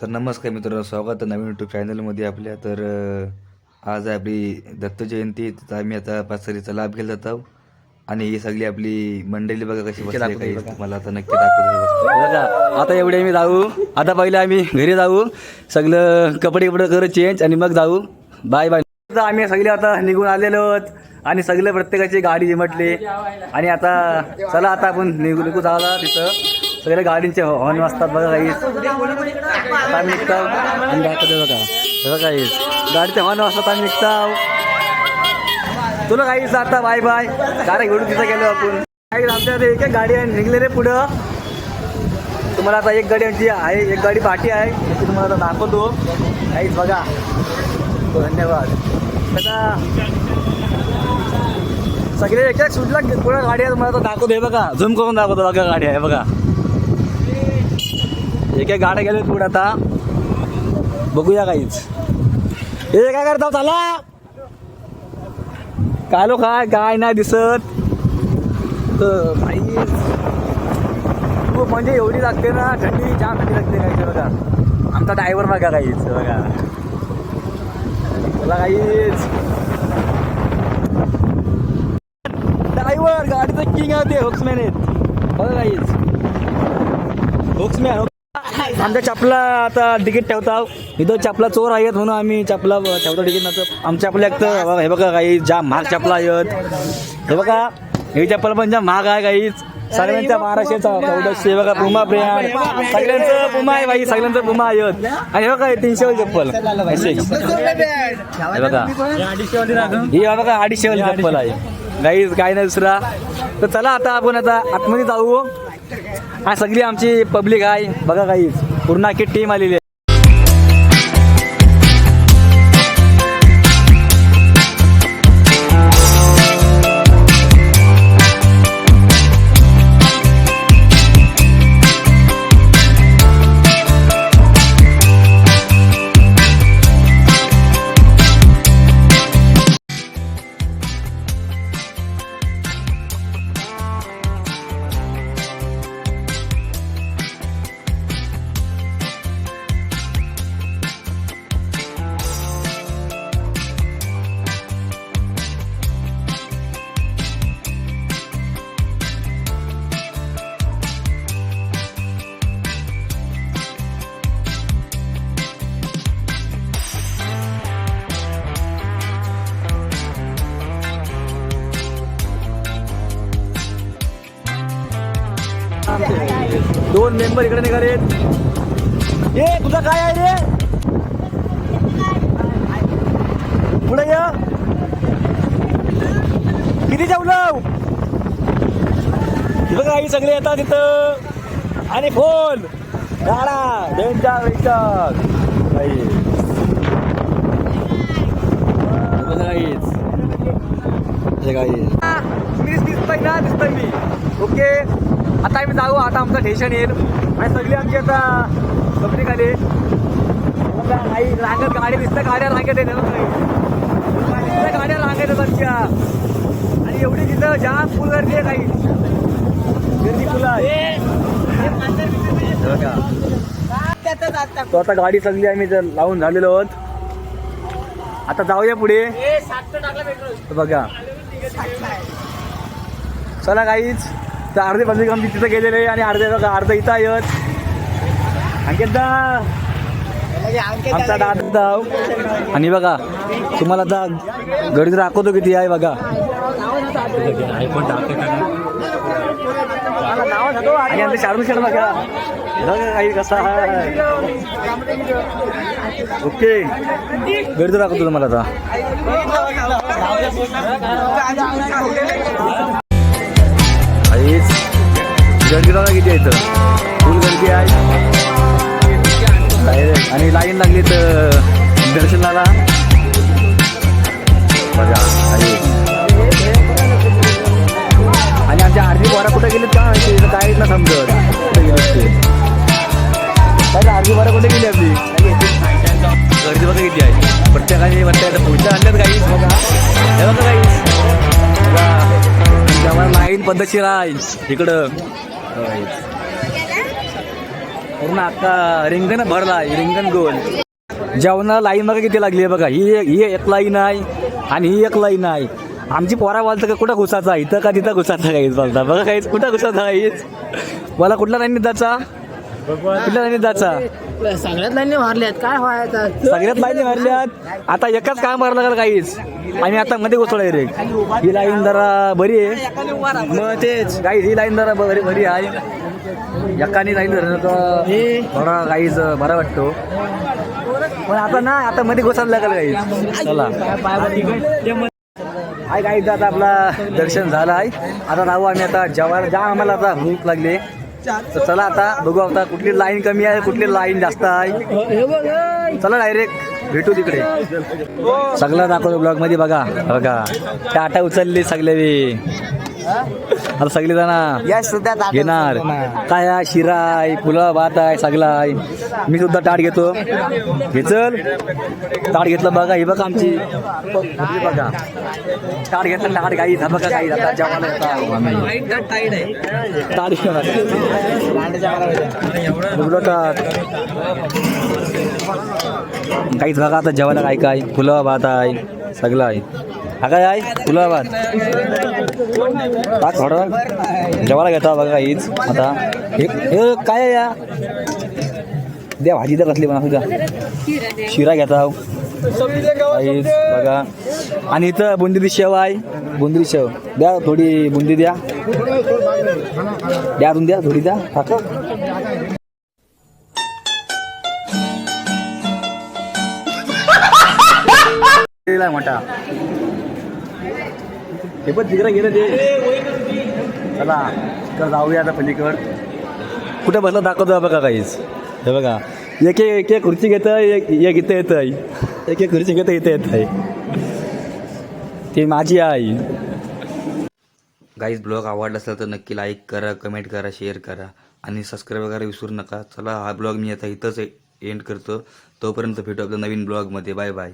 तर नमस्कार मित्रांनो, स्वागत आहे नवीन यूट्यूब चॅनलमध्ये आपल्या. तर आज आहे आपली दत्त जयंती. तर आम्ही आता पाचसरीचा लाभ घेत जात आहोत आणि ही सगळी आपली मंडळी बघा कशी बसली काही तुम्हाला आता नक्की दाखवतो बघा. आता एवढे आम्ही जाऊ. आता पहिले आम्ही घरी जाऊ, सगळं कपडे करू चेंज आणि मग जाऊ. Bye bye. आम्ही सगळे आता निघून आलेलो आहोत आणि सगळे प्रत्येकाची गाडी जिमटली आणि आता चला आता आपण निघू जायला. तिथं सगळे गाडींचे हॉर्न वाजतात बघा काही. आम्ही निघतो आणि दाखवतो बघा बघा काही गाडीचे हॉर्न वाजतात. आम्ही निघतो. तुला काही आता बाय बाय. गाड्या घेऊन तिथं गेलो आपण. काही आमच्या एक एक गाडी निघले रे पुढं. तुम्हाला आता एक गाडी आमची आहे, एक गाडी पाठी आहे, ती तुम्हाला आता दाखवतो काहीच बघा. धन्यवाद. आता सगळे एक एक सुटला पुढं गाडी आहे, तुम्हाला आता दाखवतो. हे बघा झूम करून दाखवतो बघा गाडी आहे बघा. एक एक गाड्या गेल्या पुढे. आता बघूया काहीच. हे काय करता चला. कालो काय नाही दिसत तर काहीच. खूप म्हणजे एवढी लागते ना थंडी, जाम थंडी लागते काहीच बघा. आमचा ड्रायव्हर बघा काहीच बघा. मला काहीच ड्रायव्हर गाडीचं किंग आहे ते. होक्समॅन आहेत बघा काहीच. होक्समॅन. आमच्या चपला आता तिकीट ठेवता. इथं चपला चोर आहेत म्हणून आम्ही चपला ठेवतो तिकीट नव्हतं. आमच्या चपला एक तर हे बघा काही जाम महाग चपला आहेत. हे बघा ही चप्पल पण जाम महाग आहे काहीच. सगळ्यांच्या 1200चा 1400 बघा. पुमा ब्रँड सगळ्यांचं पुमा आहे भाई. सगळ्यांचं पुमा आहेत. आणि हे बघा 300 वाली चप्पल. हे बघा ही बघा 250 वाली चप्पल आहे काहीच. काय नाही दुसरा. तर चला आता आपण आता आतमध्ये जाऊ. हा सगळी आमची पब्लिक आहे बघा काहीच. पूर्ण अख्खी टीम आलेली आहे. दोन मेंबर इकडे निघालेत. ए तुझं काय आहे रे. पुढे ये. किती जेवलं बघा. आई सगळे येतात तिथं आणि फोन गाडा त्यांच्या दिसतोय ना. दिसतोय मी. ओके आता आम्ही जाऊ. आता आमचं स्टेशन येईल आणि सगळी आमची आता पब्लिक आली. आई रांगत गाडी दिसतं. गाड्या रांगत येते दिसतं. गाड्या रांगत येतात आमच्या. आणि एवढी तिथं जाम फुल गर्दी आहे. काही गर्दी फुल आहे. तो आता गाडी सगळी आम्ही लावून झालेलो आहोत. आता जाऊया पुढे बघा. चला काहीच. तर अर्धे पब्लिक आमची तिथं गेलेले आहे आणि अर्धे बघा अर्ध इथं आहेत. अंकितदा आमचा दादा. आणि बघा तुम्हाला आता गडी दाखवतो किती आहे बघा. आणि आमचे शाहरुख शेड बघा काही कसा आहे. ओके गडी दाखवतो तुम्हाला आता. गर्दी बघा किती आहे इथं. फुल गर्दी आहे आणि लाईन लागली तर दर्शनाला बघा. आणि आमच्या आरती बोरा कुठे गेलीत का माहिती काय ना समजत कुठे गेलीत ते. काय आरती बोरा कुठे गेली आपली. गर्दी बघा किती आहे. प्रत्येकाने पुढच्या आणल्यात काही बघा. हे बघा काही बघा. लाईन पद्धतशीर आहे इकडं. पूर्ण आता रिंगण भरला रिंगण गोल. जेवणाला लाईन बघा किती लागली आहे बघा. ही एक लाईन आहे आणि ही एक लाईन आहे. आमची पोरा बोलतं का कुठं घुसाचा इथं का तिथं घुसाचा काहीच बोलता बघा काहीच कुठं घुसाचा काहीच. मला कुठला लाईन जायचा कुठल्या लाईनीत जायचा. सगळ्यात लाईनी मारल्यात काय व्हायचं. सगळ्यात लाईनी मारल्यात. आता एकच काम मारलं लागलं काहीच. आम्ही आता मध्ये घुसलोय रे. ही लाईन जरा बरी आहे मग तेच काही ही लाईन जरा बरी आहे. एकाने लाईन धरलं तर थोडा काहीच बरा वाटतो. पण आता ना आता मध्ये घुसायला लागलं काहीच. चला आहे काही आता आपला दर्शन झालं आहे. आता जाऊ आम्ही आता जेवायला. जा आम्हाला आता भूक लागली. तर चला आता बघू आता कुठली लाईन कमी आहे कुठली लाईन जास्त आहे. चला डायरेक्ट भेटू तिकडे. सगळं दाखवतो ब्लॉग मध्ये बघा बघा. टाटा उचलली सगळे. आता सगळे जण घेणार काय आहे, शिरा आहे पुलाव भात आहे सगळं आहे. मी सुद्धा ताट घेतो. घेचल ताट घेतलं बघा. ही बघा आमची बघा ताट घेतलं. ताट काही बघा काही आता जेवायला ताट काहीच बघा. आता जेवायला काय काय पुलाव भात आहे सगळं आहे. हा काय आहे पुलाव भात थोडं जेवायला घेता बघा काहीच. आता हे काय आहे या द्या भाजी तर कसली म्हणा सुद्धा शिरा घेता काहीच बघा. आणि इथं बुंदीची शेव आहे. बुंदी शेव द्या थोडी बुंदी द्या अजून द्या थोडी द्या काका. मोठा हे पण तिकडे गेलं ते. चला तर जाऊया आता पलीकड. कुठे बसला दाखवतो बघा काहीच. हे बघा एक एक खुर्ची घेत एक इथं येत आहे. एक खुर्ची घेतं इथं येत आहे. ते माझी आई. गाईज ब्लॉग आवडला असेल तर नक्की लाईक करा कमेंट करा शेअर करा आणि सबस्क्राईब वगैरे विसरू नका. चला हा ब्लॉग मी आता इथंच एंड करतो. तोपर्यंत भेटू आपल्या नवीन ब्लॉगमध्ये. Bye bye.